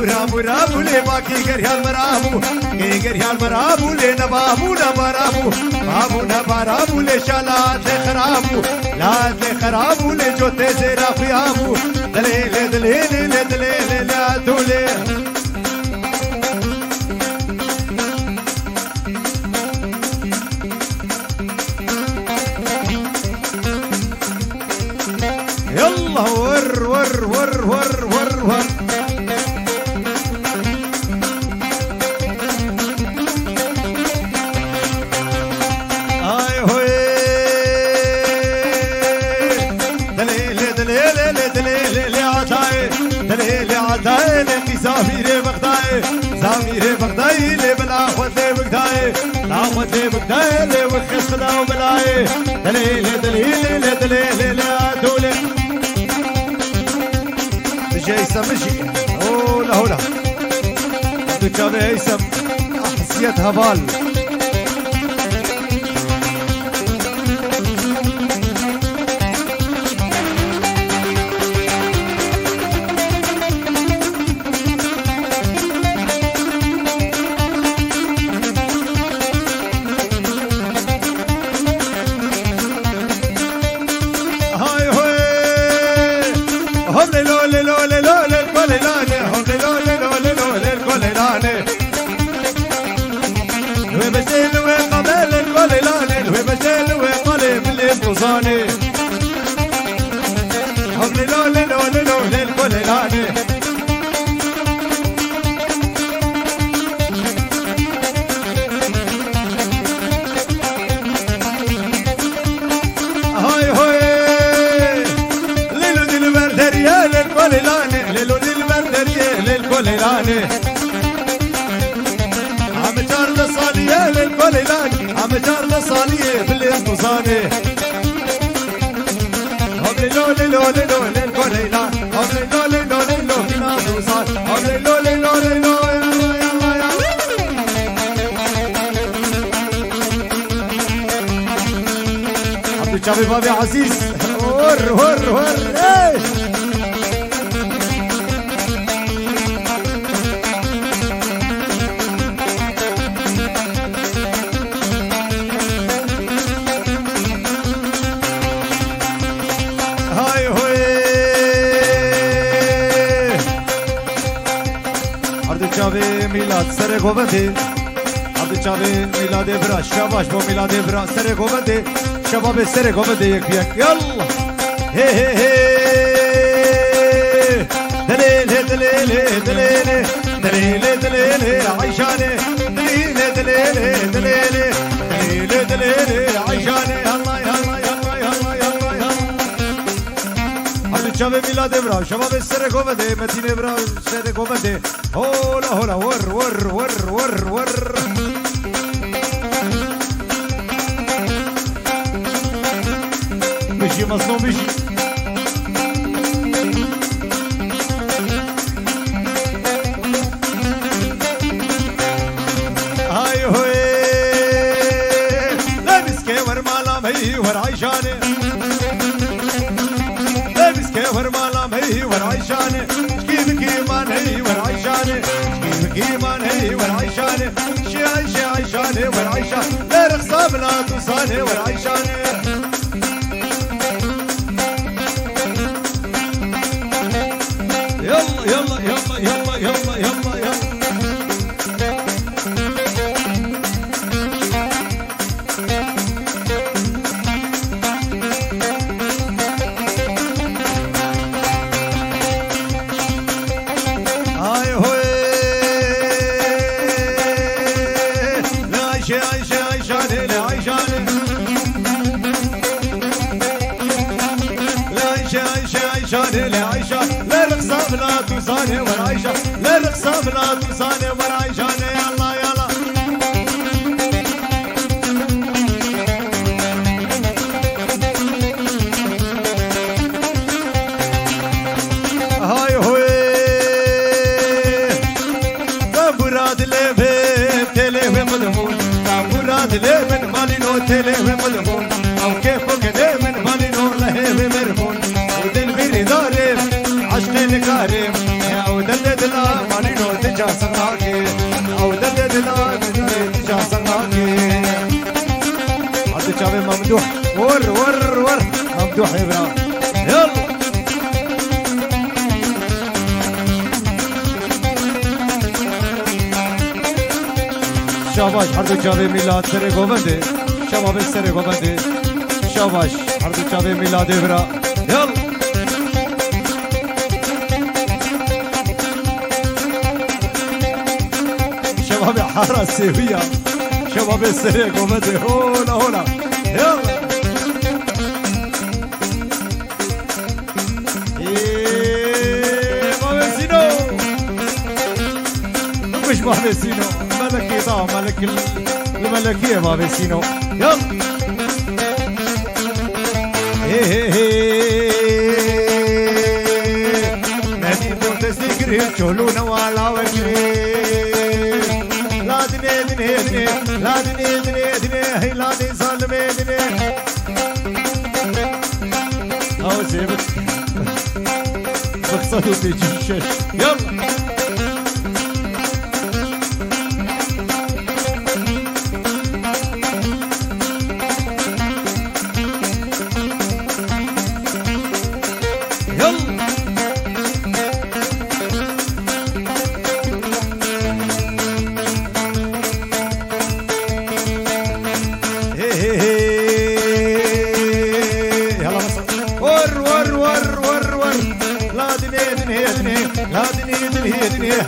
رامو رامو لي باكي غريال مرامو كي غريال مرامو لي نبامو نبارامو بابو نبارامو لي شالات لي خرامو لات لي خرامو لي جوتي زيرا خيامو دليل دليل دليل لا دولي يلا ور ور ور ور ور ور اي هوي دليل دليل دليل عطاي دليل عطاي لي زامير بغداي زامير بغداي لي بلا خذ بغداي لا خذ بغداي لي وخصنا وبلاي دليل دليل دليل لا دولي هيثم مشي هولا هولا عبد الجابر هيثم حسيتها بال هاي هوي هولي لولي لولي لولي الكوليلاني هولي لولي لولي لولي الكوليلاني الوي بجيل وي قبل الكوليلاني الوي بجيل وي قلب البوزاني هولي لولي لولي لولي الكوليلاني هاي هوي ليلو دي البردرية للكوليلاني ليلو دي البردرية للكوليلاني عم جار لصالية للكوليلاني عم جار لصالية بالانبوزاني هولي لولي لولي لولي الكوليلاني هولي لولي لولي لولي الانبوزاني هولي لولي لولي لولي عبد الجابر بابي عزيز ور ور ور ايه هاي هوي عبد الجابر ميلاد سر گوبندی عبد الجابر ميلاد برا شاباش بو ميلاد برا سر گوبندی شباب سر گوبندی یک بیک يلا هي هي هي دليل دليل دليل دليل دليل عيشاني دليل دليل دليل دليل دليل عيشاني الله يلا يلا يلا يلا يلا عبد الجابر ميلاد برا شباب سر گوبندی مدينه برا سر گوبندی هولا هولا ور ور ور ور ور مشي مصنوع مشي هاي هوي لابس كور مالا مهي ور عيشاني لابس كور مالا مهي ور عيشاني كيف كيمان هي ور عيشاني كيف كيمان هي ور عيشاني شي عيشاني ور عيشاني لا رخصة بلا توصاني ور عيشاني يلا يلا يلا يلا يلا يلا يلا هاي هوي لا عيشة عيشة عيشاني لا عيشاني لا عيشة عيشة عيشاني لا عيشاني لا رقصة بلا توصاني ورا عيشة لا رقصة بلا توصاني ورا عيشاني يلا يلا هاي هوي مراد ليه تليه مضمون مراد ليه من مالي نو تليه مضمون او كيفك ليه من مالي نو لهيه مرمون ودل بري دارم عشق الكريم يا ودل دلا مالي سينو تجا سغناكي او دلدنا تجا سغناكي عبد الشافي ممدوح ور ممدوح ابراهيم يلا شاباش حرد الشافي ميلاد سري غوبندي شباب سري غوبندي شاباش حرد الشافي ميلاد ابراهيم يلا شباب حارة السيوية شباب السريع قومتي هولا يلا مافيسينو مش مافيسينو ملكي طبعا ملك الملكية مافيسينو يلا نادي دون تسيكري تشولونا ولا وكري لا دني هي لا دي ظالمي دني او سيبت بقصدوا تيجي الشش يلا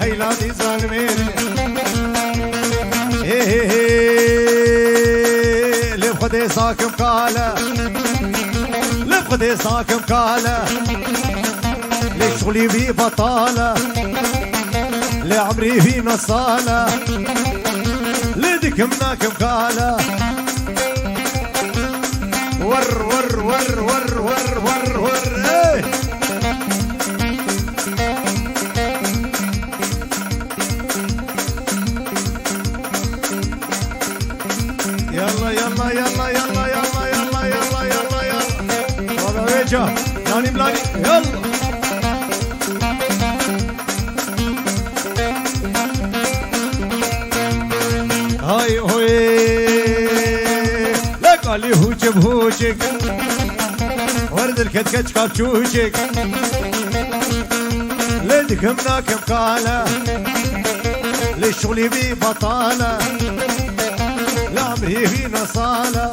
هي لا دي ظالمين لبخدي ساكم كاله لبخدي ساكم كاله لشغلي بي بطاله لعمري في نصاله لدكمناكم كاله ور ايه يلا ناني ملاني يلا هاي هوي لك علي هوجب هوجك ورد الكتكتش كابشوشك لدكم ناكم كاله لشغلي بي بطاله لعمري في نصاله